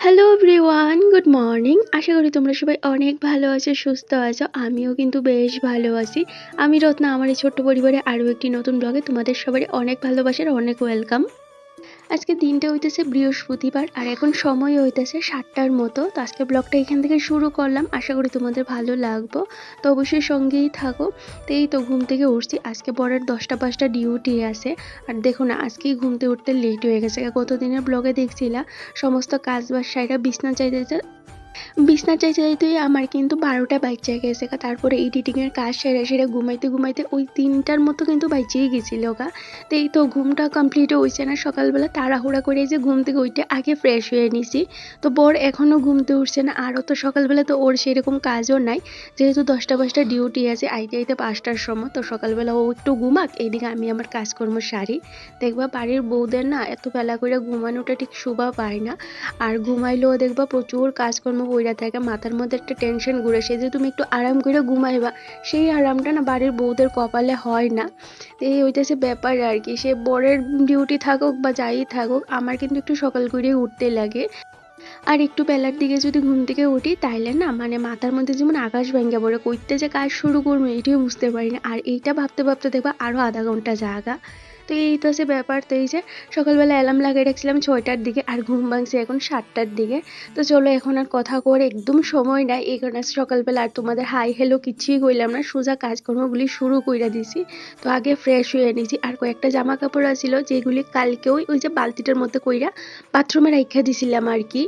Hello everyone, good morning. আশা করি তোমরা সবাই অনেক ভালো আছো, সুস্থ আছো। আমিও কিন্তু বেশ ভালো আছি। আমি রত্না, আমার এই ছোট্ট পরিবারে আরও একটি নতুন ব্লগে তোমাদের সবারই অনেক ভালোবাসার, অনেক ওয়েলকাম। আজকে দিনটা হইতেছে বৃহস্পতিবার আর এখন সময় হইতেছে 7টার মতো। তো আজকে ব্লগটা এখান থেকে শুরু করলাম, আশা করি তোমাদের ভালো লাগবো। তো অবশ্যই সঙ্গেই থাকো। তো এই তো ঘুম থেকে উঠছি, আজকে পরের 10টা-5টা ডিউটি আছে। আর দেখো না, আজকেই ঘুমতে উঠতে লেট হয়ে গেছে। গতদিনের ব্লগে দেখছিলা সমস্ত কাজ বাজ সাইরা বিছনা চাইতেই আমার কিন্তু 12টা বাইচা গেছে। তারপরে এডিটিংয়ের কাজ সেরে ঘুমাইতে ওই 3টার মতো কিন্তু বাইচেই গেছিল গা। তো এই তো ঘুমটা কমপ্লিট হয়েছে না, সকালবেলা তাড়াহুড়া করে যে ঘুম থেকে উঠে আগে ফ্রেশ হয়ে নিছি। তো বর এখনও ঘুমতে উঠছে না, আরও তো সকালবেলা তো ওর সেরকম কাজও নাই, যেহেতু 10টা-5টা ডিউটি আছে, আইতে 5টার সময়। তো সকালবেলা ও একটু ঘুমাক, এইদিকে আমি আমার কাজকর্ম সারি। দেখবা বাড়ির বউদের না এত বেলা করে ঘুমানোটা ঠিক শোভা পায় না। আর ঘুমাইলেও দেখবা প্রচুর কাজকর্ম কইরা থাকে, মাথার মধ্যে একটা টেনশন ঘুরে, সে যে তুমি একটু আরাম করে ঘুমাইবা, সেই আরামটা না বাড়ির বউদের কপালে হয় না। এই হইতেছে ব্যাপার আর কি। সে বরের ডিউটি থাকুক বা যাই থাকুক, আমার কিন্তু একটু সকাল করে উঠতে লাগে। আর একটু বেলার দিকে যদি ঘুম থেকে উঠি তাইলে না মানে মাথার মধ্যে যেমন আকাশ ভেঙে পড়ে, কইতে যে কাজ শুরু করবো এটাই বুঝতে পারি না। আর এইটা ভাবতে ভাবতে দেখবা আরও আধা ঘন্টা জাগা। তো এই তো আছে ব্যাপার। তো এই যে সকালবেলা অ্যালার্ম লাগিয়ে রাখছিলাম 6টার দিকে, আর ঘুম ভাঙছে এখন 7টার দিকে। তো চলো এখন আর কথা করে একদম সময় নাই, এই কারণে সকালবেলা আর তোমাদের হাই হ্যালো কিছুই কইলাম না, সোজা কাজকর্মগুলি শুরু কইরা দিছি। তো আগে ফ্রেশ হয়ে নিছি, আর কয়েকটা জামা কাপড় আছিল যেগুলি কালকেও ওই যে বালতিটার মধ্যে কইরা বাথরুমে রাইখা দিছিলাম আর কি।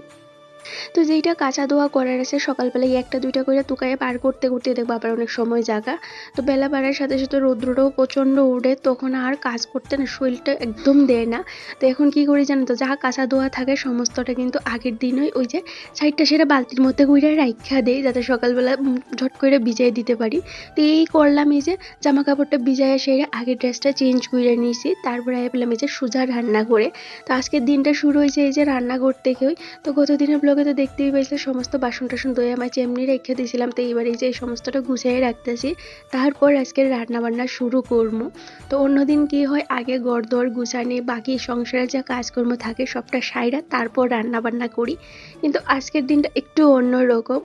তো যেইটা কাঁচা ধোয়া করার আছে সকালবেলায় 1টা-2টা করে তুকাইয়ে পার করতে দেখবো আবার অনেক সময় জাগা। তো বেলা বাড়ার সাথে সাথে রৌদ্রটাও প্রচণ্ড উঠে, তখন আর কাজ করতে না শরীরটা একদম দেয় না। তো এখন কি করি জানো তো, যা কাঁচা ধোয়া থাকে সমস্তটা কিন্তু আগের দিনই ওই যে সাইডটা সেটা বালতির মধ্যে করে রাইখা দেই, যাতে সকালবেলা ঝট করে ভিজাই দিতে পারি। তো এই করলাম, এই যে জামা কাপড়টা ভিজাইয়া সেরে আগে ড্রেসটা চেঞ্জ করে নিয়েছি, তারপরে পেলাম এই যে সোজা রান্না করে। তো আজকের দিনটা শুরু হয়েছে এই যে রান্না করতে গিয়ে। তো গতদিনের ব্লগে তো দেখতেই পাইছিলে সমস্ত বাসন টাসন ধুয়ে আমার এমনি রেখে দিয়েছিলাম। তো এইবার এই যে এই সমস্তটা গুছিয়ে রাখতেছি, তারপর আজকে রান্না বান্না শুরু করবো। তো অন্যদিন কি হয়, আগে ঘর দর গুছানি বাকি সংসারের যা কাজকর্ম থাকে সবটা সাইরা তারপর রান্না বান্না করি, কিন্তু আজকের দিনটা একটু অন্যরকম।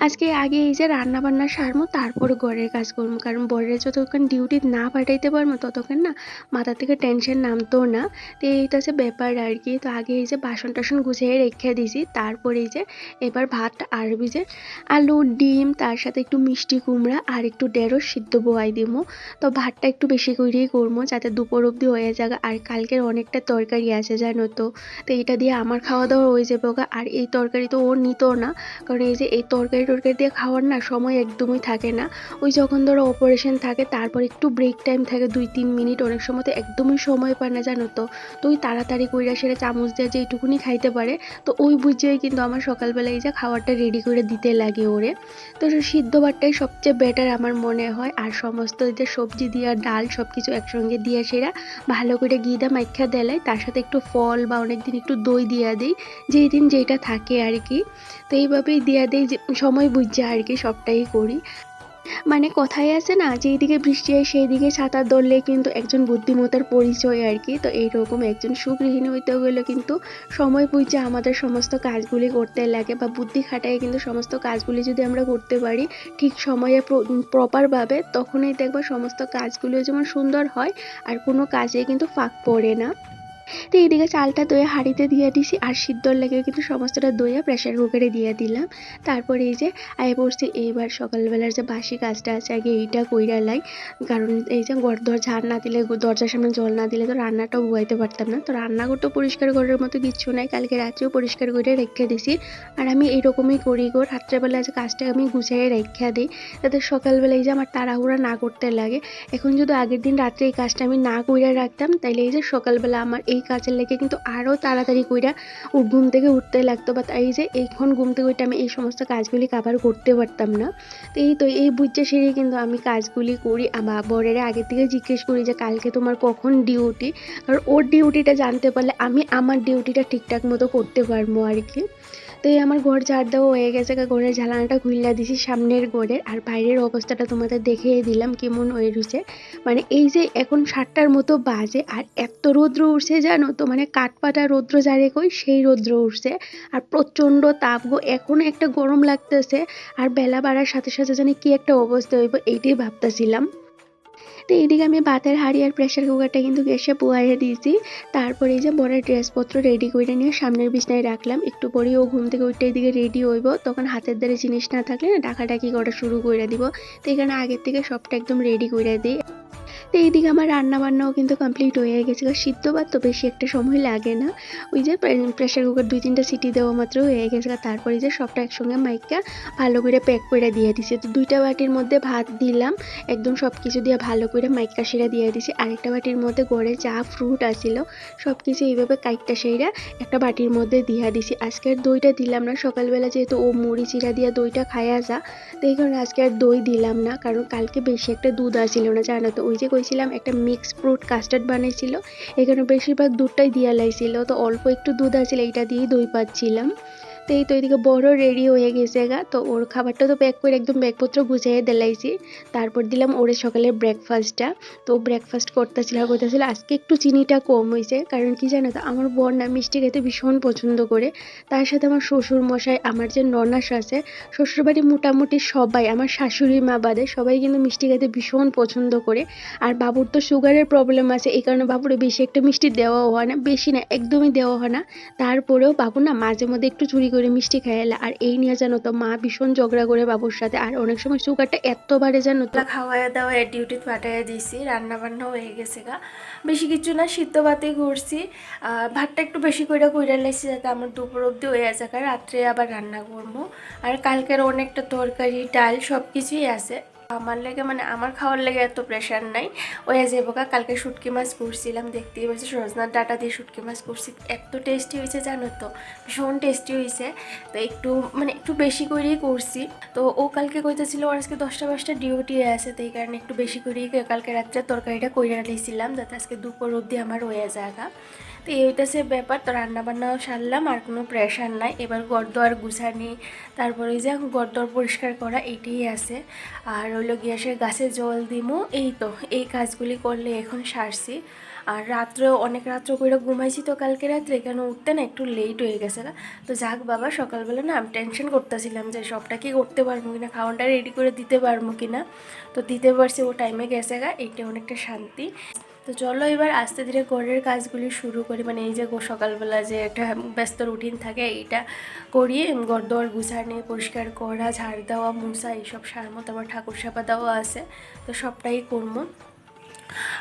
আজকে আগে এই যে রান্না বান্না সারমো, তারপর ঘরের কাজ করবো, কারণ বরের যতক্ষণ ডিউটি না পাঠাইতে পারবো ততক্ষণ না মাথা থেকে টেনশন নামতো না। তো এইটা হচ্ছে ব্যাপার আর কি। তো আগে এই যে বাসন টাসন গুছিয়ে রেখে দিছি, তারপরে এই যে এবার ভাত আরবি যে আলু ডিম তার সাথে একটু মিষ্টি কুমড়া আর একটু ঢেঁড়স সিদ্ধ বোয়াই দিমো। তো ভাতটা একটু বেশি করেই করবো, যাতে দুপুর অবধি হয়ে যাবে। আর কালকের অনেকটা তরকারি আছে জানো তো, তো এটা দিয়ে আমার খাওয়া দাওয়া হয়ে যাবে। আর এই তরকারি তো ও নিত না, কারণ এই যে এই তরকারি দিয়ে খাওয়ার না সময় একদমই থাকে না। ওই যখন ধরো অপারেশন থাকে তারপর একটু ব্রেক টাইম থাকে 2-3 মিনিট, অনেক সময় তো একদমই সময় পায় না জানো তো। তো ওই তাড়াতাড়ি কইরা সেটা চামচ দিয়ে যেইটুকুনি খাইতে পারে, তো ওই বুঝিয়ে কিন্তু আমার সকালবেলায় যে খাবারটা রেডি করে দিতে লাগে ওরে। তো সিদ্ধ ভাতটাই সবচেয়ে বেটার আমার মনে হয়। আর সমস্ত যে সবজি দিয়া ডাল সব কিছু একসঙ্গে দিয়ে সেরা ভালো করে ঘি দা মাইখা দেলাই, তার সাথে একটু ফল বা অনেকদিন একটু দই দিয়া দিই, যেই দিন যেটা থাকে আর কি। তো এইভাবেই দিয়া দিই, যে সময় বুঝছে আর কি সবটাই করি। মানে কথায় আছে না, যেইদিকে বৃষ্টি হয় সেই দিকে ছাতা ধরলে কিন্তু একজন বুদ্ধিমতার পরিচয় আর কি। তো এইরকম একজন সুগৃহিণী হইতে হলে কিন্তু সময় বুঝে আমাদের সমস্ত কাজগুলি করতে লাগে, বা বুদ্ধি খাটায় কিন্তু সমস্ত কাজগুলি যদি আমরা করতে পারি ঠিক সময়ে প্রপারভাবে, তখনই দেখবা সমস্ত কাজগুলো যেমন সুন্দর হয় আর কোনো কাজে কিন্তু ফাঁক পড়ে না। তো এইদিকে চালটা দইয়ে হাঁড়িতে দিয়ে দিছি আর সিদ্ধর লেগে কিন্তু সমস্তটা দইয়ে প্রেসার কুকারে দিয়ে দিলাম। তারপর এই যে আয় পড়ছি এইবার সকালবেলার যে বাসি কাজটা আছে আগে এইটা কইরা লাই, কারণ এই যে ঘর ঝাড় না দিলে দরজার সামনে জল না দিলে তো রান্নাটাও বুয়াইতে পারতাম না। তো রান্নাঘরটা পরিষ্কার করার মতো কিচ্ছু নাই, কালকে রাত্রেও পরিষ্কার করে রেখে দিছি। আর আমি এইরকমই করি গো, রাত্রেবেলা যে কাজটা আমি গুছিয়ে রেখে দিই যাতে সকালবেলা এই যে আমার তাড়াহুড়া না করতে লাগে। এখন যদি আগের দিন রাত্রে এই কাজটা আমি না কইরা রাখতাম তাইলে এই যে সকালবেলা আমার এই কাজের লেগে কিন্তু আরও তাড়াতাড়ি কইরা ঘুম থেকে উঠতে লাগতো, বা এই যে এইখন ঘুম থেকে উঠে আমি এই সমস্ত কাজগুলি কাভার করতে পারতাম না। তো এই বুঝছে সেরে কিন্তু আমি কাজগুলি করি। আমার বরের আগের থেকে জিজ্ঞেস করি যে কালকে তোমার কখন ডিউটি, কারণ ওর ডিউটিটা জানতে পারলে আমি আমার ডিউটিটা ঠিকঠাক মতো করতে পারবো আর কি। তো এই আমার ঘর ঝাড় দেওয়া হয়ে গেছে, ঘরের জ্বালানাটা খুললা দিছি সামনের ঘরের, আর বাইরের অবস্থাটা তোমাদের দেখিয়ে দিলাম কেমন হয়ে রয়েছে। মানে এই যে এখন 7টার মতো বাজে আর এত রৌদ্র উঠছে জানো তো, মানে কাঠপাটা রৌদ্র যারে কই সেই রৌদ্র উঠছে। আর প্রচণ্ড তাপ গো, এখনো একটা গরম লাগতেছে। আর বেলা বাড়ার সাথে সাথে জানি কি একটা অবস্থা হইব এইটাই ভাবতেছিলাম। তো এইদিকে আমি ভাতের হাঁড়ি আর প্রেসার কুকারটা কিন্তু গ্যাসে পোয়াইয়ে দিয়েছি। তারপরে এই যে বরের ড্রেসপত্র রেডি করে নিয়ে সামনের বিছনায় রাখলাম। একটু পরেই ও ঘুম থেকে উঠে এইদিকে রেডি হইব, তখন হাতের দ্বারা জিনিস না থাকলে না ডাকাডাকি করা শুরু করে দিব। তো এখানে আগের থেকে সবটা একদম রেডি করে দিই। তো এইদিকে আমার রান্না বান্নাও কিন্তু কমপ্লিট হয়ে গেছে, সিদ্ধ ভাত তো বেশি একটা সময় লাগে না। ওই যে প্রেসার কুকার 2-3টা সিটি দেওয়া মাত্র হয়ে গেছে। তারপরে যে সবটা একসঙ্গে মাইকা ভালো করে প্যাক করে দিয়ে দিছি। তো 2টা বাটির মধ্যে ভাত দিলাম, একদম সব কিছু দিয়ে ভালো করে মাইকা সেরা দিয়ে দিছি। আরেকটা বাটির মধ্যে গড়ে যা ফ্রুট আসিল সব কিছু এইভাবে কাইটটা সেরা একটা বাটির মধ্যে দিয়া দিছি। আজকে আর দইটা দিলাম না, সকালবেলা যেহেতু ও মুড়ি চিরা দিয়া দইটা খায়া যা, তো এই কারণে আজকে আর দই দিলাম না, কারণ কালকে বেশি একটা দুধ আসিল না জানো তো। ওই যে কইছিলাম একটা মিক্স ফ্রুট কাস্টার্ড বানাইছিল, এখানে বেশিরভাগ দুধটাই দিয়া লাইছিল, তো অল্প একটু দুধ আছিল এইটা দিয়ে দই পাচ্ছিলাম। তো এই তো এদিকে বড় রেডি হয়ে গেছে গা, তো ওর খাবারটা তো প্যাক করে একদম ব্যাগপত্র গুছিয়ে দিলাইছি। তারপর দিলাম ওরে সকালের ব্রেকফাস্টটা। তো ব্রেকফাস্ট করতেছিল আর কইতেছিল আজকে একটু চিনিটা কম হয়েছে, কারণ কি জানো তো আমার বর না মিষ্টি খেতে ভীষণ পছন্দ করে। তার সাথে আমার শ্বশুর মশাই, আমার যে ননাস আছে শ্বশুরবাড়ি মোটামুটি সবাই, আমার শাশুড়ি মা বাদে সবাই কিন্তু মিষ্টি খেতে ভীষণ পছন্দ করে। আর বাবুর তো সুগারের প্রবলেম আছে, এই কারণে বাবুরে বেশি একটা মিষ্টি দেওয়াও হয় না, বেশি না একদমই দেওয়া হয় না। তারপরেও বাবু না মাঝে মধ্যে একটু চুরি করে মিষ্টি খাইলা। আর এই নিয়ে জানো তো মা ভীষণ ঝগড়া করে বাবুর সাথে, আর অনেক সময় সুগারটা এত বাড়ে জানো তো। খাওয়াইয়া দাওয়া ডিউটি পাঠাইয়া দিয়েছি, রান্না বান্না হয়ে গেছে গা, বেশি কিছু না সিদ্ধ ভাতেই করছি। ভাতটা একটু বেশি করে কইরা লাইছি যাতে আমার দুপুর অবধি হয়ে যাক, আর রাত্রে আবার রান্না করবো। আর কালকের অনেকটা তরকারি ডাল সব কিছুই আছে আমার লেগে, মানে আমার খাওয়ার লেগে এত প্রেশার নাই। ওই যে বোকা কালকে শুটকি মাছ করছিলাম, দেখতেই পাচ্ছি সজনার ডাটা দিয়ে শুটকি মাছ করছি, এত টেস্টি হয়েছে জানো তো, ভীষণ টেস্টি হয়েছে। তো একটু মানে একটু বেশি করেই করছি। তো ও কালকে কইতেছিল ওর আজকে 10টা ডিউটি আছে, তো এই কারণে একটু বেশি করেই কালকে রাত্রে তরকারিটা কইরা দিয়েছিলাম যাতে আজকে দুপুর অবধি আমার হয়ে জায়গা। তো এই হইতেছে ব্যাপার। তো রান্নাবান্নাও সারলাম, আর কোনো প্রেশার নাই। এবার ঘরদোয়ার গুছানি, তারপরে যে ঘরদোয়ার পরিষ্কার করা এইটাই আছে। আর হইলো গ্যাসের গাছে জল দিমু, এই তো এই কাজগুলি করলে এখন সারছি। আর রাত্রেও অনেক রাত্র করে ঘুমাইছি, তো কালকে রাত্রে কেন উঠতে না একটু লেট হয়ে গেছে না। তো যাক বাবা, সকালবেলা না আমি টেনশন করতেছিলাম যে সবটা কি করতে পারবো কিনা, খাওয়ানটা রেডি করে দিতে পারবো কিনা। তো দিতে পারছি, ও টাইমে গেছে গা, এইটা অনেকটা শান্তি। তো চলো এবার আস্তে ধীরে ঘরের কাজগুলি শুরু করি, মানে এই যে সকালবেলা যে একটা ব্যস্ত রুটিন থাকে এইটা করি। ঘর দোয়ার গুছানি, পরিষ্কার করা, ঝাড় দেওয়া, মুছা এইসব সার মতো আমার ঠাকুর সেবা দেওয়া আছে, তো সবটাই করবো।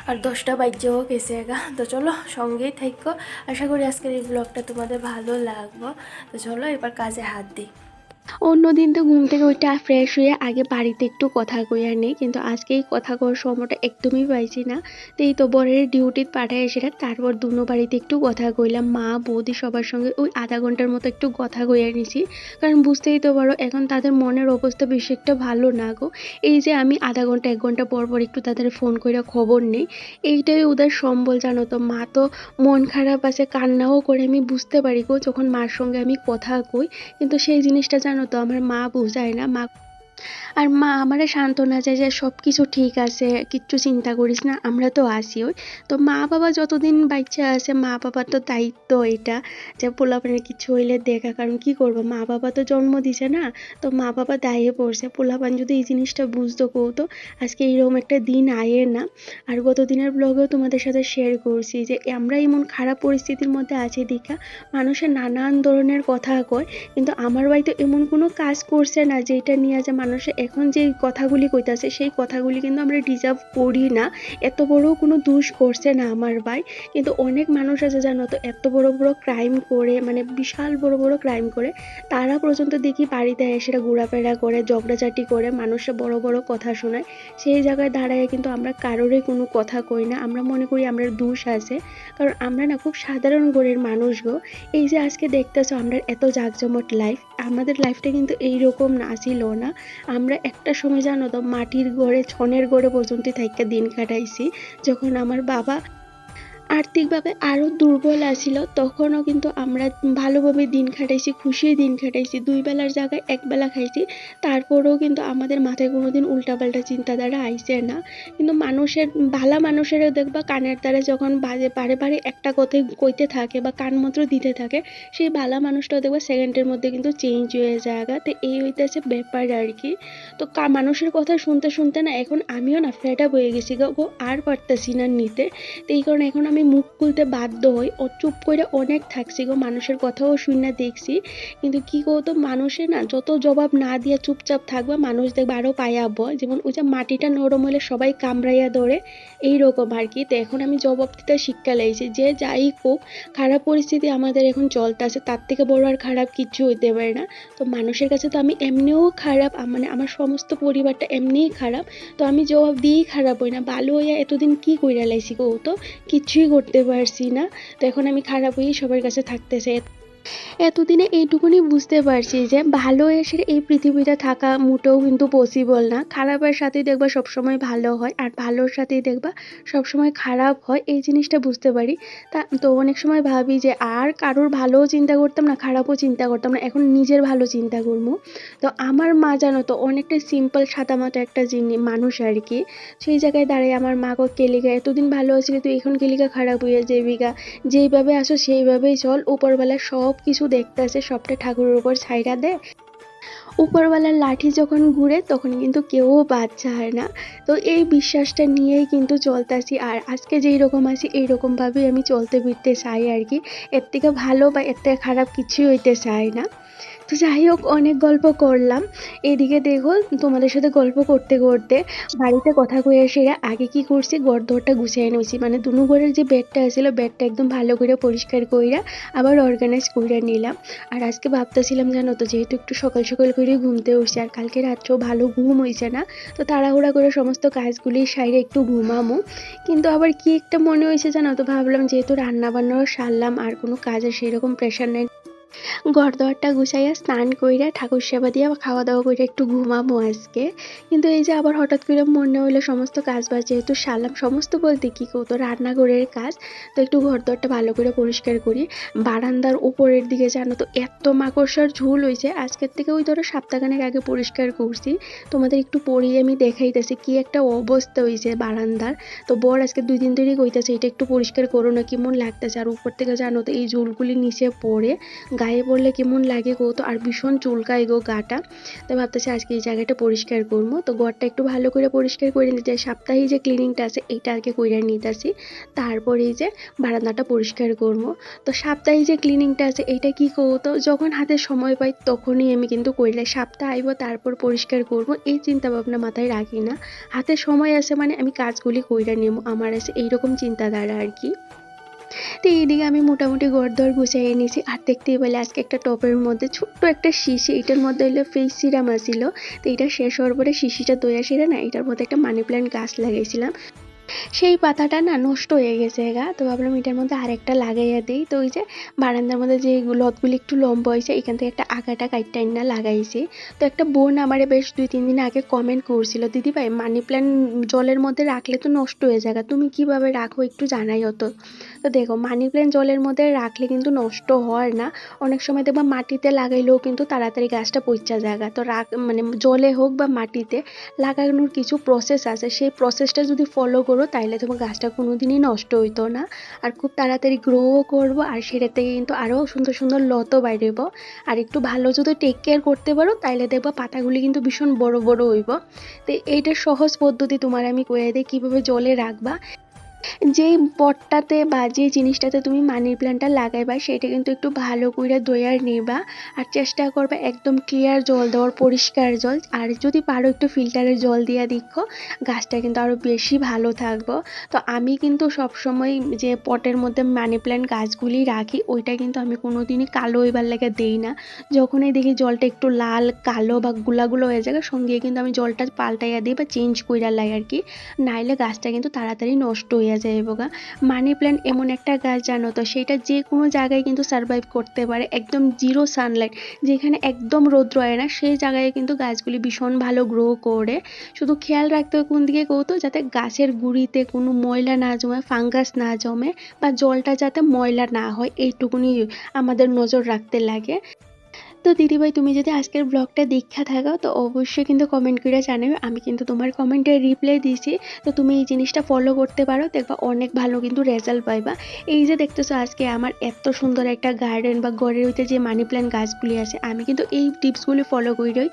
আর 10টা বাজ্যেও গেছে গা। তো চলো সঙ্গেই থাকো, আশা করি আজকের এই ব্লগটা তোমাদের ভালো লাগবে। তো চলো এবার কাজে হাত দিই। অন্যদিন তো ঘুম থেকে ওইটা ফ্রেশ হয়ে আগে বাড়িতে একটু কথা কইয়া নেই, কিন্তু আজকে এই কথা কওয়ার সময়টা একদমই পাইছি না। তো এই তো বরের ডিউটি পাঠায় সেটা, তারপর দুনো বাড়িতে একটু কথা কইলাম, মা বৌদি সবার সঙ্গে ওই আধা ঘন্টার মতো একটু কথা কইয়া নিছি। কারণ বুঝতেই তো পারো এখন তাদের মনের অবস্থা বেশি একটা ভালো না গো। এই যে আমি আধা ঘন্টা 1 ঘন্টা পর পর একটু তাদের ফোন কইরা খবর নেই, এইটাই ওদের সম্বল জানো তো। মা তো মন খারাপ আছে, কান্নাও করে, আমি বুঝতে পারি গো যখন মার সঙ্গে আমি কথা কই, কিন্তু সেই জিনিসটা জানো তো আমার মা বোঝায় না। মা আর মা আমারে সান্ত্বনা দেয় যে সব কিছু ঠিক আছে, কিচ্ছু চিন্তা করিস না, আমরা তো আছি। ওই তো মা বাবা যতদিন বাচ্চা আছে মা বাবার তো দায়িত্ব এটা যে পোলাপানের কিছু হইলে দেখা, কারণ কি করবো, মা বাবা তো জন্ম দিছে না, তো মা বাবা দায়ে পড়ছে। পোলাপান যদি এই জিনিসটা বুঝতো কৌতো আজকে এইরকম একটা দিন আয়ে না। আর গত দিনের ব্লগেও তোমাদের সাথে শেয়ার করছি যে আমরা এমন খারাপ পরিস্থিতির মধ্যে আছি দেখা মানুষের নানান ধরনের কথা কয়, কিন্তু আমার বাড়িতে এমন কোনো কাজ করছে না যেটা নিয়ে যে মানুষে এখন যে কথাগুলি কইতাছে সেই কথাগুলি কিন্তু আমরা ডিজার্ভ করি না। এত বড় কোনো দোষ করছে না আমার ভাই, কিন্তু অনেক মানুষ আছে জানো তো এত বড় বড় ক্রাইম করে, মানে বিশাল বড় বড় ক্রাইম করে, তারা পর্যন্ত দেখি বাড়িতে এসে ঘোরাফেরা করে, ঝগড়াঝাটি করে, মানুষের বড় বড় কথা শোনায়। সেই জায়গায় দাঁড়ায় কিন্তু আমরা কারোরই কোনো কথা কই না, আমরা মনে করি আমরা দোষ আছে, কারণ আমরা না খুব সাধারণ ঘরের মানুষ গো। এই যে আজকে দেখতেছো আমরা এত জাঁকজমট লাইফ, আমাদের লাইফটা কিন্তু এইরকম না ছিল না। আমরা একটা সময় জানো তো মাটির ঘরে ছনের ঘরে পর্যন্ত থাইকা দিন কাটাইছি। যখন আমার বাবা আর্থিকভাবে আরও দুর্বল আছিল তখনও কিন্তু আমরা ভালোভাবে দিন কাটাইছি, খুশি দিন কাটাইছি, 2 বেলার জায়গায় 1 বেলা খাইছি। তারপরেও কিন্তু আমাদের মাথায় কোনোদিন উল্টাপাল্টা চিন্তাধারা আইছে না। কিন্তু মানুষের ভালা মানুষেরা দেখবা কানের দ্বারা যখন বাজে বারে বারে একটা কথাই কইতে থাকে বা কানমন্ত্র দিতে থাকে, সেই ভালা মানুষটাও দেখবা সেকেন্ডের মধ্যে কিন্তু চেঞ্জ হয়ে যায়। তো এই হইতেছে ব্যাপার আর কি। তো মানুষের কথা শুনতে শুনতে না এখন আমিও না ফেড আপ হয়ে গেছি গো, আর পারতেছি না নিতে। তো এই কারণে এখন আমি মুখ খুলতে বাধ্য হই, ও চুপ করে অনেক থাকছি গো, মানুষের কথাও শুনে দেখছি। কিন্তু কি কহতো মানুষের না যত জবাব না দিয়ে চুপচাপ থাকবা মানুষ দেখবা আরো পায়াব, যেমন ওই যে মাটিটা নরম হলে সবাই কামড়াইয়া ধরে, এইরকম আর কি। তো এখন আমি জবাব দিতে শিক্ষা লাইছি যে যাই হোক, খারাপ পরিস্থিতি আমাদের এখন চলতেছে, তার থেকে বড় আর খারাপ কিচ্ছু হইতে পারে না। তো মানুষের কাছে তো আমি এমনিও খারাপ, মানে আমার সমস্ত পরিবারটা এমনিই খারাপ, তো আমি জবাব দিয়েই খারাপ হই না। ভালো হইয়া এতদিন কি কইরা লাইছি কও তো, কিছুই করতে পারছি না। তো এখন আমি খারাপ হয়েই সবার কাছে থাকতে চাই। এতদিনে এইটুকুনি বুঝতে পারছি যে ভালোবাসার এই পৃথিবীতে থাকা মোটেও কিন্তু পসিবল না। খারাপের সাথেই দেখবা সবসময় ভালো হয়, আর ভালোর সাথেই দেখবা সবসময় খারাপ হয়, এই জিনিসটা বুঝতে পারি। তো অনেক সময় ভাবি যে আর কারোর ভালোও চিন্তা করতাম না, খারাপও চিন্তা করতাম না, এখন নিজের ভালো চিন্তা করবো। তো আমার মা জানো তো অনেকটা সিম্পল সাদামাটা একটা মানুষ আর কি। সেই জায়গায় দাঁড়িয়ে আমার মা কো কেলিগা এতদিন ভালো আছিলি তুই এখন কেলিগা খারাপ হয়ে যাবিগা, যেইভাবে আসো সেইভাবেই চল, উপরবেলা সব কিছু দেখতেছে, সবটা ঠাকুরের উপর ছাইড়া দে। উপরওয়ালার লাঠি যখন ঘুরে তখন কিন্তু কেউ বাদ যায় না। তো এই বিশ্বাসটা নিয়েই কিন্তু চলতেছি, আর আজকে যেই রকম আছি এইরকমভাবেই আমি চলতে ফিরতে চাই আর কি। এর থেকে ভালো বা এর থেকে খারাপ কিছুই হইতে চাই না। তো যাই হোক, অনেক গল্প করলাম। এদিকে দেখো তোমাদের সাথে গল্প করতে করতে বাড়িতে কথা কয়ে সেরা আগে কি করছি, ঘরদোরটা গুছিয়ে নিয়েছি, মানে দুনো ঘরের যে বেডটা ছিল বেডটা একদম ভালো করে পরিষ্কার কইরা আবার অর্গানাইজ কইরা নিলাম। আর আজকে ভাবতেছিলাম জানো তো, যেহেতু একটু সকাল সকাল করে ঘুমতে উঠছি আর কালকে রাত্রেও ভালো ঘুম হয়েছে না, তো তাড়াহুড়া করে সমস্ত কাজগুলি সাইডে একটু ঘুমামো। কিন্তু আবার কি একটা মনে হয়েছে জানো তো, ভাবলাম যেহেতু রান্না বান্নাও সারলাম আর কোনো কাজের সেরকম প্রেশার নেই, ঘরদোরটা গুছাইয়া স্নান কইরা ঠাকুর সেবা দিয়া খাওয়া দাওয়া করে একটু ঘুমাবো আজকে। কিন্তু এই যে আবার হঠাৎ করে মনে হইলো সমস্ত কাজ বাজ যেহেতু সারলাম, সমস্ত বলতে কি কতো রান্নাঘরের কাজ, তো একটু ঘরদোরটা ভালো করে পরিষ্কার করি। বারান্দার উপরের দিকে জানো তো এত মাকড়সার ঝুল হয়েছে, আজকের থেকে ওই ধরো সপ্তাহখানেক আগে পরিষ্কার করছি, তোমাদের একটু পরিয়ে আমি দেখাইতেছি কি একটা অবস্থা হয়েছে বারান্দার। তো বর আজকে 2 দিন ধরেই কইতাছে এটা একটু পরিষ্কার করো না, কেমন লাগতেছে। আর উপর থেকে জানো তো এই ঝুলগুলি নিচে পড়ে গায়ে পড়লে কেমন লাগে গো, তো আর ভীষণ চুলকায় গো গাটা। তো ভাবতেছি আজকে এই জায়গাটা পরিষ্কার করবো, তো ঘরটা একটু ভালো করে পরিষ্কার করে নিতে, সাপ্তাহিক যে ক্লিনিংটা আছে এইটা আগে কইরা নিতেছি, তারপরে এই যে বারান্দাটা পরিষ্কার করবো। তো সাপ্তাহিক যে ক্লিনিংটা আছে এইটা কি করবো, তো যখন হাতে সময় পাই তখনই আমি কিন্তু কইলে, সপ্তাহ আইব তারপর পরিষ্কার করব এই চিন্তা ভাবনা মাথায় রাখি না। হাতে সময় আছে মানে আমি কাজগুলি কইরা নেবো, আমার আছে এইরকম চিন্তাধারা আর কি। তো এইদিকে আমি মোটামুটি ঘরদোর গুছিয়ে নিয়েছি, আর দেখতেই পেলে আজকে একটা টবের মধ্যে ছোট্ট একটা শিশি, এটার মধ্যে হলো ফেস সিরাম আসিল, তো এটা শেষ হওয়ার পরে শিশিটা দইয়া সেরে না এটার মধ্যে একটা মানি প্ল্যান্ট গাছ লাগাইছিলাম, সেই পাতাটা না নষ্ট হয়ে গেছে গা, তো ভাবলাম এটার মধ্যে আরেকটা লাগাইয়া দিই। তো ওই যে বারান্দার মধ্যে যে লতগুলি একটু লম্বা হয়েছে এখান থেকে একটা আগাটা কাইটটা না লাগাইছি। তো একটা বোন আমারে বেশ 2-3 দিন আগে কমেন্ট করছিল, দিদি ভাই মানি প্ল্যান্ট জলের মধ্যে রাখলে তো নষ্ট হয়ে যায়, তুমি কিভাবে রাখো একটু জানাই হতো। তো দেখো মানি প্ল্যান্ট জলের মধ্যে রাখলে কিন্তু নষ্ট হয় না, অনেক সময় দেখবা মাটিতে লাগাইলেও কিন্তু তাড়াতাড়ি গাছটা পচা জায়গা। তো মানে জলে হোক বা মাটিতে লাগানোর কিছু প্রসেস আছে, সেই প্রসেসটা যদি ফলো করো তাইলে তোমার গাছটা কোনোদিনই নষ্ট হইতো না, আর খুব তাড়াতাড়ি গ্রোও করবো, আর সেটা থেকে কিন্তু আরও সুন্দর সুন্দর লতও বাইরেব। আর একটু ভালো যদি টেক কেয়ার করতে পারো তাইলে দেখবা পাতাগুলি কিন্তু ভীষণ বড় বড় হইব। তো এইটা সহজ পদ্ধতি তোমার আমি কয়ে দিই কীভাবে জলে রাখবা। যেই পটটাতে বা যে জিনিসটাতে তুমি মানি প্ল্যান্টটা লাগাইবা সেটা কিন্তু একটু ভালো করে ধুইয়া নিবা, আর চেষ্টা করবে একদম ক্লিয়ার জল দেওয়ার, পরিষ্কার জল। আর যদি পারো একটু ফিল্টারের জল দিয়ে দেখো, গাছটা কিন্তু আরও বেশি ভালো থাকবো। তো আমি কিন্তু সবসময় যে পটের মধ্যে মানি প্ল্যান্ট গাছগুলি রাখি ওইটা কিন্তু আমি কোনোদিনই কালো হইবার লেগে দেই না। যখনই দেখি জলটা একটু লাল কালো বা গুলাগুলো হয়ে যায় সঙ্গে কিন্তু আমি জলটা পাল্টাইয়া দিই বা চেঞ্জ কইরা লাই আর কি, নাইলে গাছটা কিন্তু তাড়াতাড়ি নষ্ট হয়ে যায়। মানি প্ল্যান্ট এমন একটা গাছ জানো তো, সেটা যে কোনো জায়গায় কিন্তু সারভাইভ করতে পারে, একদম জিরো সানলাইট যেখানে একদম রৌদ্র হয় না সেই জায়গায় কিন্তু গাছগুলি ভীষণ ভালো গ্রো করে। শুধু খেয়াল রাখতে হবে কোন দিকে কৌতো, যাতে গাছের গুঁড়িতে কোনো ময়লা না জমে, ফাঙ্গাস না জমে, বা জলটা যাতে ময়লা না হয়, এইটুকুনি আমাদের নজর রাখতে লাগে। তো দিদিভাই তুমি যদি আজকের ব্লগটা দেখা থাকো তো অবশ্যই কিন্তু কমেন্ট করে জানাবে, আমি কিন্তু তোমার কমেন্টের রিপ্লাই দিয়েছি। তো তুমি এই জিনিসটা ফলো করতে পারো, দেখবা অনেক ভালো কিন্তু রেজাল্ট পাইবা। এই যে দেখতেছো আজকে আমার এত সুন্দর একটা গার্ডেন বা ঘরের ভিতরে যে মানি প্ল্যান্ট গাছগুলি আছে, আমি কিন্তু এই টিপসগুলি ফলো করি।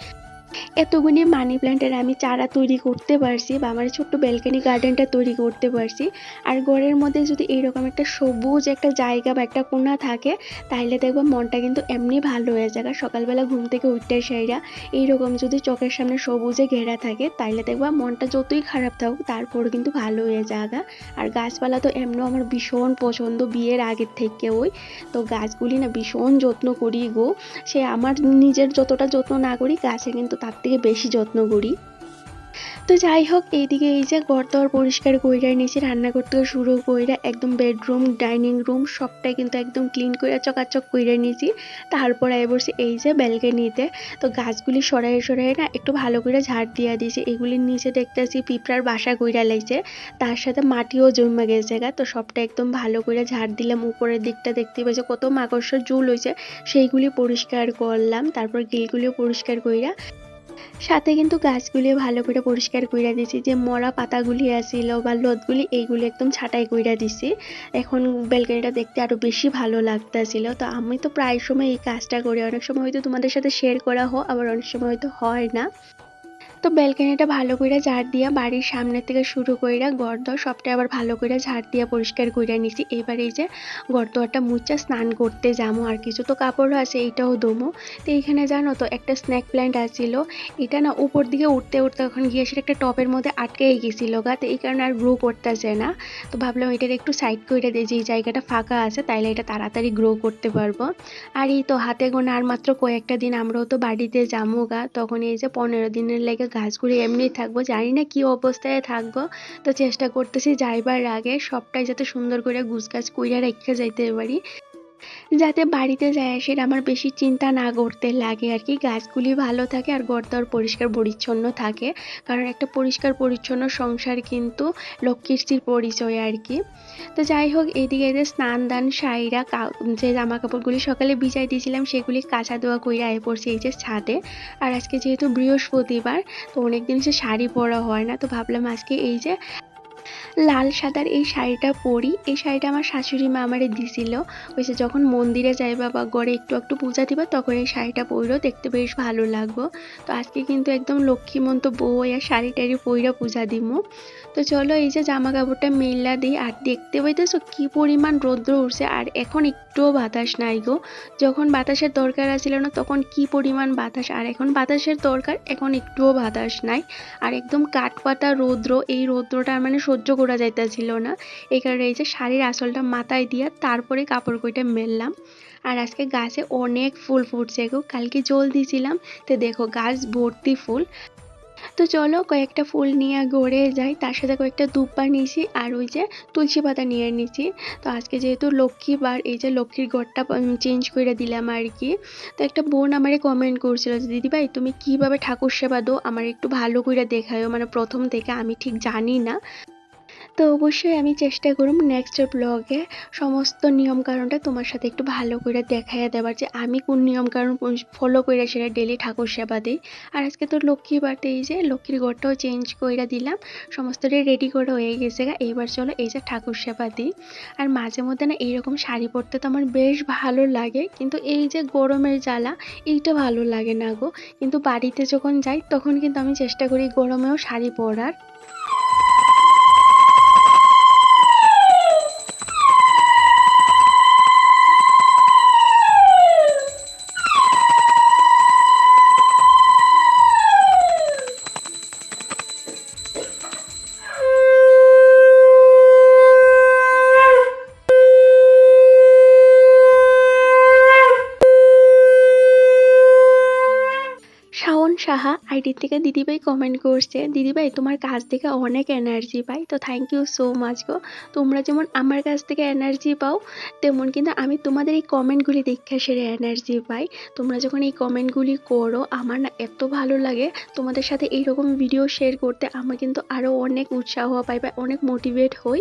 এতগুলি মানি প্ল্যান্টের আমি চারা তৈরি করতে পারছি, বা আমার ছোট্ট ব্যালকনি গার্ডেনটা তৈরি করতে পারছি। আর ঘরের মধ্যে যদি এইরকম একটা সবুজ একটা জায়গা বা একটা কোণা থাকে তাহলে দেখবো মনটা কিন্তু এমনি ভালো হয়ে যায়। সকালবেলা ঘুম থেকে উঠতে সাইরা এইরকম যদি চোখের সামনে সবুজে ঘেরা থাকে তাইলে দেখবা মনটা যতই খারাপ থাকুক তারপর কিন্তু ভালো হয়ে যায়। আর গাছপালা তো এমনিও আমার ভীষণ পছন্দ, বিয়ের আগের থেকে তো গাছগুলি না ভীষণ যত্ন করি গো। সে আমার নিজের যতটা যত্ন না করি গাছে কিন্তু তার থেকে বেশি যত্ন করি। তো যাই হোক, এইদিকে এই যে ঘর-দর পরিষ্কার কইরা নিয়েছি, রান্না করতে শুরু কইরা একদম বেডরুম ডাইনিং রুম সবটাই কিন্তু একদম ক্লিন কইরা চকাচক কইরা নিয়েছি। তারপর আই বসে এই যে ব্যালকনিতে। তো গাছগুলি সরাই সরাই না একটু ভালো করে ঝাড় দিয়া দিয়েছি। এগুলির নিচে দেখতেছি পিঁপড়ার বাসা কইরা লাইছে, তার সাথে মাটিও জমে গেছে তো সবটা একদম ভালো করে ঝাড় দিলাম। উপরের দিকটা দেখতে পাইছে কত মাকড়সার ঝুল হয়েছে, সেইগুলি পরিষ্কার করলাম। তারপর গিলগুলিও পরিষ্কার কইরা সাথে কিন্তু গাছগুলি ভালো করে পরিষ্কার কইরা দিছি, যে মরা পাতাগুলি আছিল বা লতগুলি এইগুলি একদম ছাঁটাই কইরা দিছি। এখন ব্যালকনিটা দেখতে আরো বেশি ভালো লাগতেছিল। তো আমি তো প্রায় সময় এই কাজটা করি, অনেক সময় হয়তো তোমাদের সাথে শেয়ার করা হয়, আবার অনেক সময় হয়তো হয় না। তো ব্যালকনিটা ভালো কইরা ঝাড় দিয়া বাড়ির সামনে থেকে শুরু কইরা ঘরদোর সবটা আবার ভালো করে ঝাড় দিয়া পরিষ্কার কইরা নিছি। এবার এই যে ঘরদোরটা মুছা স্নান করতে যাবো, আর কিছু তো কাপড় আছে এইটাও দমো। তো এইখানে জানো তো একটা স্নেক প্ল্যান্ট আছিল, এটা না উপর দিকে উঠতে উঠতে এখন গিয়ে সেটা একটা টপের মধ্যে আটকেই গেছিল তো এই কারণে আর গ্রো করতেছে না। তো ভাবলাম এটার একটু সাইড করে দিই, যে জায়গাটা ফাঁকা আছে তাইলে এটা তাড়াতাড়ি গ্রো করতে পারবো। আর এই তো হাতে গোনা আর মাত্র কয়েকটা দিন আমরাও তো বাড়িতে যাবো তখন এই যে 15 দিনের লেগে গাছগুলি এমনি থাকবো, জানি না কি অবস্থায় থাকবো। তো চেষ্টা করতেছি যাইবার আগে সবটাই যাতে সুন্দর করে গুছগাছ কইরা রেখে যাইতে পারি, যাতে বাড়িতে যায় সেটা আমার বেশি চিন্তা না করতে লাগে আর কি। গাছগুলি ভালো থাকে আর ঘরদোর পরিষ্কার পরিচ্ছন্ন থাকে, কারণ একটা পরিষ্কার পরিচ্ছন্ন সংসার কিন্তু লক্ষ্মীর পরিচয় আর কি। তো যাই হোক, এইদিকে যে স্নান দান সাইরা যে জামা কাপড়গুলি সকালে ভিজাই দিয়েছিলাম সেগুলি কাঁচা ধোয়া কইরা আয় পড়ছি এই যে ছাদে। আর আজকে যেহেতু বৃহস্পতিবার তো অনেকদিন সে শাড়ি পরা হয় না, তো ভাবলাম আজকে এই যে লাল সাদার এই শাড়িটা পরি। এই শাড়িটা আমার শাশুড়ি মা আমারে দিছিল, কইছে যখন মন্দিরে যাইবা বা ঘরে একটু একটু পূজা দিবা তখন এই শাড়িটা পইরো, দেখতে বেশ ভালো লাগবো। তো আজকে কিন্তু একদম লক্ষ্মীমন্ত বউ আর শাড়ি টাড়ি পইরা পূজা দিমু। তো চলো এই যে জামা কাপড়টা মেললা দিই। আর দেখতে পাইতেছো কি পরিমাণ রৌদ্র উঠছে, আর এখন একটুও বাতাস নাই গো। যখন বাতাসের দরকার আছিল না তখন কি পরিমাণ বাতাস, আর এখন বাতাসের দরকার এখন একটুও বাতাস নাই। আর একদম কাঠপাটা রৌদ্র, এই রৌদ্রটা মানে সহ্য করা যাইতেছিল না। এই কারণে এই যে শাড়ির আঁচলটা মাথায় দিয়া তারপরে কাপড় কইটা মেললাম। আর আজকে গাছে অনেক ফুল ফুটছে গো, কালকে জল দিয়েছিলাম তো দেখো গাছ ভর্তি ফুল। তো চলো কয়েকটা ফুল নিয়ে গড়ে যাই, তার সাথে কয়েকটা দুব্বা নিয়েছি আর ওই যে তুলসী পাতা নিয়ে নিয়েছি। তো আজকে যেহেতু লক্ষ্মীবার এই যে লক্ষ্মীর ঘরটা চেঞ্জ করে দিলাম আর কি। তো একটা বোন আমারে কমেন্ট করছিল যে দিদিভাই তুমি কিভাবে ঠাকুর সেবা দো, আমার একটু ভালো করে দেখায়ও, মানে প্রথম থেকে আমি ঠিক জানি না। তো অবশ্যই আমি চেষ্টা করব নেক্সট ব্লগে সমস্ত নিয়ম কানুনটা তোমার সাথে একটু ভালো করে দেখাইয়া দেবার, যে আমি কোন নিয়ম কানুন ফলো করে সেটা ডেলি ঠাকুর সেবা দিই। আর আজকে তো লক্ষ্মী বাড়তে, এই যে লক্ষ্মীর ঘরটাও চেঞ্জ করে দিলাম, সমস্তটাই রেডি করে হয়ে গেছে গা। এইবার চলো এই যে ঠাকুর সেবা দিই। আর মাঝে মধ্যে না এইরকম শাড়ি পরতে তো আমার বেশ ভালো লাগে, কিন্তু এই যে গরমের জ্বালা এইটা ভালো লাগে না গো। কিন্তু বাড়িতে যখন যাই তখন কিন্তু আমি চেষ্টা করি গরমেও শাড়ি পরার। শাওন সাহা আইডি থেকে দিদিভাই কমেন্ট করছে, দিদিভাই তোমার কাছ থেকে অনেক এনার্জি পাই। তো থ্যাংক ইউ সো মাচ গো। তোমরা যেমন আমার কাছ থেকে এনার্জি পাও, তেমন কিন্তু আমি তোমাদের এই কমেন্টগুলি দেখে সেরে এনার্জি পাই। তোমরা যখন এই কমেন্টগুলি করো আমার না এত ভালো লাগে, তোমাদের সাথে এইরকম ভিডিও শেয়ার করতে আমার কিন্তু আরও অনেক উৎসাহ পাই বা অনেক মোটিভেট হই।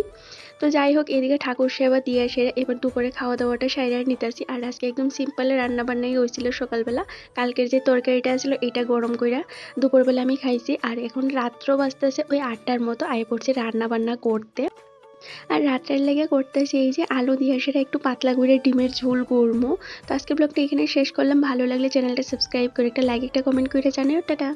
তো যাই হোক, এদিকে ঠাকুর সেবা দিয়ে সেরে এবার দুপুরে খাওয়া দাওয়াটা সাইরা নিতেছি। আর আজকে একদম সিম্পলে রান্না বান্নাই হয়েছিল সকালবেলা। কালকের যে তরকারিটা ছিল এটা গরম কইরা দুপুরবেলা আমি খাইছি। আর এখন রাত্র বাজতেছে ওই 8টার মতো, আয় পড়ছে রান্না বান্না করতে। আর রাত্রের লেগে করতেছি এই যে আলু দিয়ে সেটা একটু পাতলা করে ডিমের ঝোল করবো। তো আজকে ব্লগটা এখানে শেষ করলাম। ভালো লাগলে চ্যানেলটা সাবস্ক্রাইব করে একটা লাইক একটা কমেন্ট করে জানিও। টাটা।